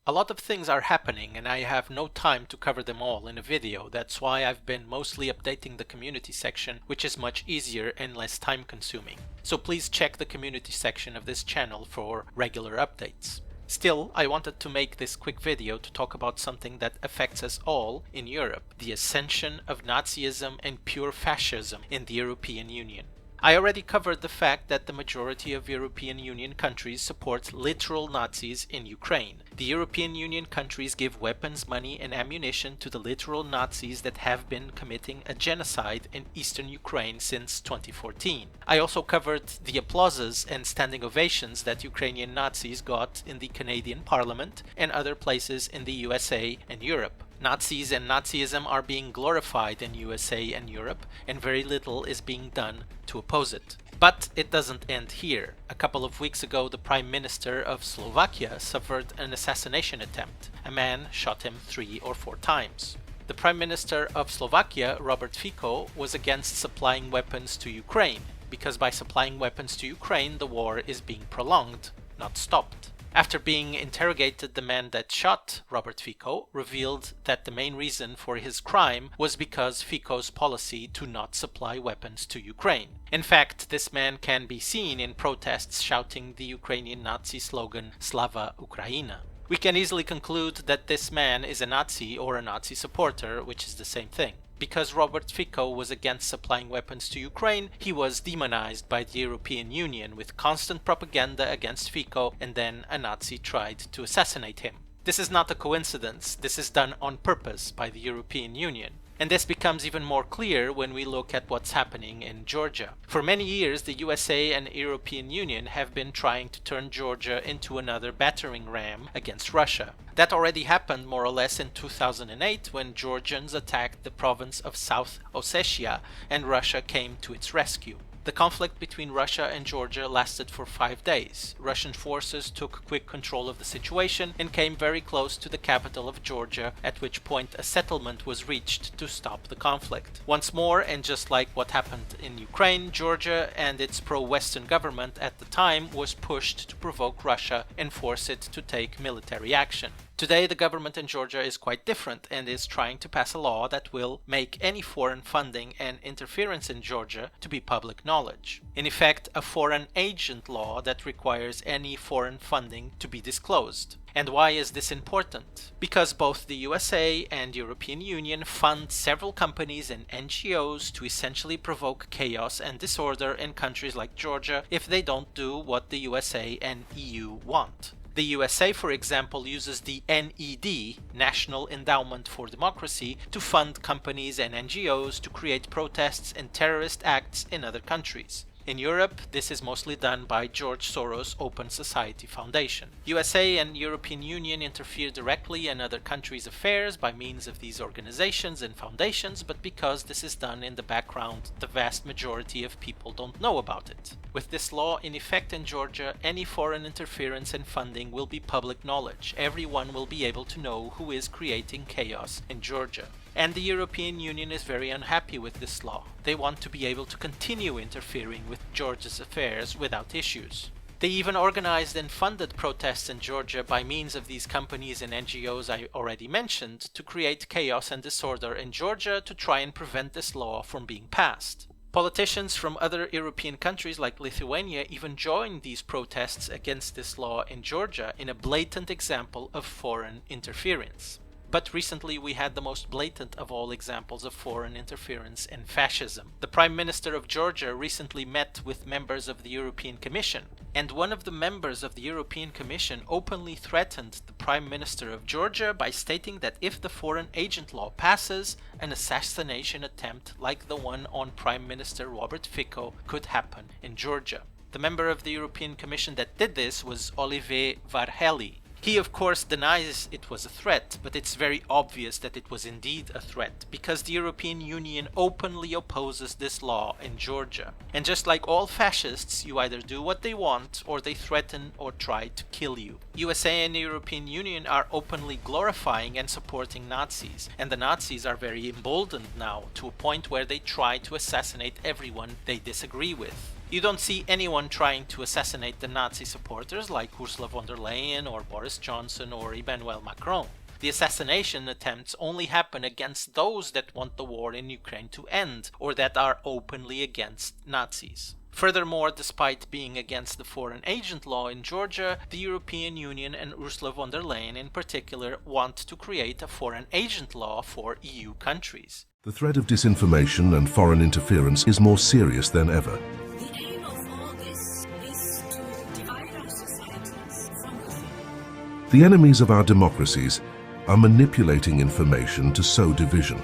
A lot of things are happening and I have no time to cover them all in a video. That's why I've been mostly updating the community section, which is much easier and less time consuming. So please check the community section of this channel for regular updates. Still, I wanted to make this quick video to talk about something that affects us all in Europe, the ascension of Nazism and pure fascism in the European Union. I already covered the fact that the majority of European Union countries support literal Nazis in Ukraine. The European Union countries give weapons, money and ammunition to the literal Nazis that have been committing a genocide in eastern Ukraine since 2014. I also covered the applauses and standing ovations that Ukrainian Nazis got in the Canadian Parliament and other places in the USA and Europe. Nazis and Nazism are being glorified in USA and Europe, and very little is being done to oppose it. But it doesn't end here. A couple of weeks ago, the Prime Minister of Slovakia suffered an assassination attempt. A man shot him 3 or 4 times. The Prime Minister of Slovakia, Robert Fico, was against supplying weapons to Ukraine, because by supplying weapons to Ukraine, the war is being prolonged, not stopped. After being interrogated, the man that shot Robert Fico revealed that the main reason for his crime was because Fico's policy to not supply weapons to Ukraine. In fact, this man can be seen in protests shouting the Ukrainian Nazi slogan Slava Ukraina. We can easily conclude that this man is a Nazi or a Nazi supporter, which is the same thing. Because Robert Fico was against supplying weapons to Ukraine, he was demonized by the European Union with constant propaganda against Fico, and then a Nazi tried to assassinate him. This is not a coincidence, this is done on purpose by the European Union. And this becomes even more clear when we look at what's happening in Georgia. For many years, the USA and European Union have been trying to turn Georgia into another battering ram against Russia. That already happened more or less in 2008 when Georgians attacked the province of South Ossetia and Russia came to its rescue. The conflict between Russia and Georgia lasted for 5 days. Russian forces took quick control of the situation and came very close to the capital of Georgia, at which point a settlement was reached to stop the conflict. Once more, and just like what happened in Ukraine, Georgia and its pro-Western government at the time was pushed to provoke Russia and force it to take military action. Today, the government in Georgia is quite different and is trying to pass a law that will make any foreign funding and interference in Georgia to be public knowledge. In effect, a foreign agent law that requires any foreign funding to be disclosed. And why is this important? Because both the USA and European Union fund several companies and NGOs to essentially provoke chaos and disorder in countries like Georgia if they don't do what the USA and EU want. The USA, for example, uses the NED, National Endowment for Democracy, to fund companies and NGOs to create protests and terrorist acts in other countries. In Europe, this is mostly done by George Soros' Open Society Foundation. USA and European Union interfere directly in other countries' affairs by means of these organizations and foundations, but because this is done in the background, the vast majority of people don't know about it. With this law in effect in Georgia, any foreign interference and funding will be public knowledge. Everyone will be able to know who is creating chaos in Georgia. And the European Union is very unhappy with this law. They want to be able to continue interfering with Georgia's affairs without issues. They even organized and funded protests in Georgia by means of these companies and NGOs I already mentioned to create chaos and disorder in Georgia to try and prevent this law from being passed. Politicians from other European countries like Lithuania even joined these protests against this law in Georgia in a blatant example of foreign interference. But recently we had the most blatant of all examples of foreign interference in fascism. The Prime Minister of Georgia recently met with members of the European Commission, and one of the members of the European Commission openly threatened the Prime Minister of Georgia by stating that if the foreign agent law passes, an assassination attempt like the one on Prime Minister Robert Fico could happen in Georgia. The member of the European Commission that did this was Olivier Varhelyi. He of course denies it was a threat, but it's very obvious that it was indeed a threat, because the European Union openly opposes this law in Georgia. And just like all fascists, you either do what they want, or they threaten or try to kill you. USA and the European Union are openly glorifying and supporting Nazis, and the Nazis are very emboldened now, to a point where they try to assassinate everyone they disagree with. You don't see anyone trying to assassinate the Nazi supporters like Ursula von der Leyen or Boris Johnson or Emmanuel Macron. The assassination attempts only happen against those that want the war in Ukraine to end, or that are openly against Nazis. Furthermore, despite being against the foreign agent law in Georgia, the European Union and Ursula von der Leyen in particular want to create a foreign agent law for EU countries. The threat of disinformation and foreign interference is more serious than ever. The aim of all this is to divide our societies from within. The enemies of our democracies are manipulating information to sow division.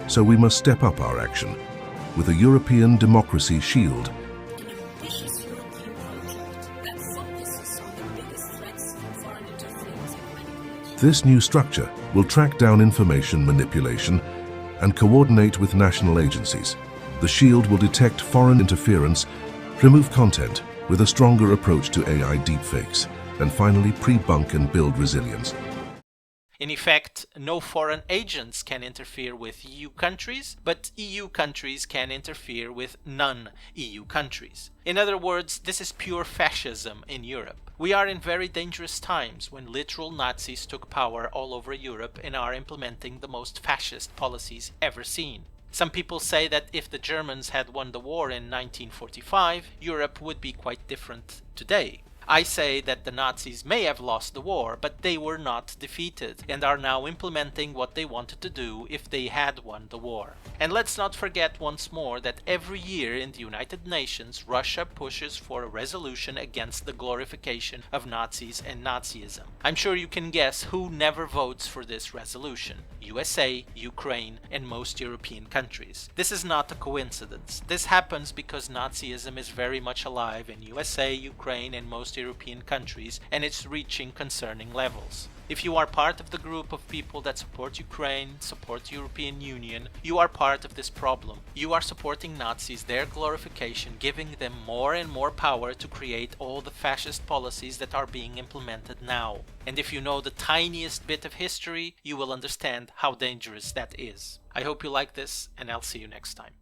So we must step up our action with a European democracy shield. An ambitious European project that focuses on the biggest threats from foreign interference and manipulation. This new structure will track down information manipulation and coordinate with national agencies. The shield will detect foreign interference, remove content with a stronger approach to AI deepfakes, and finally pre-bunk and build resilience. In effect, no foreign agents can interfere with EU countries, but EU countries can interfere with non-EU countries. In other words, this is pure fascism in Europe. We are in very dangerous times when literal Nazis took power all over Europe and are implementing the most fascist policies ever seen. Some people say that if the Germans had won the war in 1945, Europe would be quite different today. I say that the Nazis may have lost the war, but they were not defeated and are now implementing what they wanted to do if they had won the war. And let's not forget once more that every year in the United Nations, Russia pushes for a resolution against the glorification of Nazis and Nazism. I'm sure you can guess who never votes for this resolution: USA, Ukraine, and most European countries. This is not a coincidence. This happens because Nazism is very much alive in USA, Ukraine, and most European countries, and it's reaching concerning levels. If you are part of the group of people that support Ukraine, support the European Union, you are part of this problem. You are supporting Nazis, their glorification, giving them more and more power to create all the fascist policies that are being implemented now. And if you know the tiniest bit of history, you will understand how dangerous that is. I hope you like this, and I'll see you next time.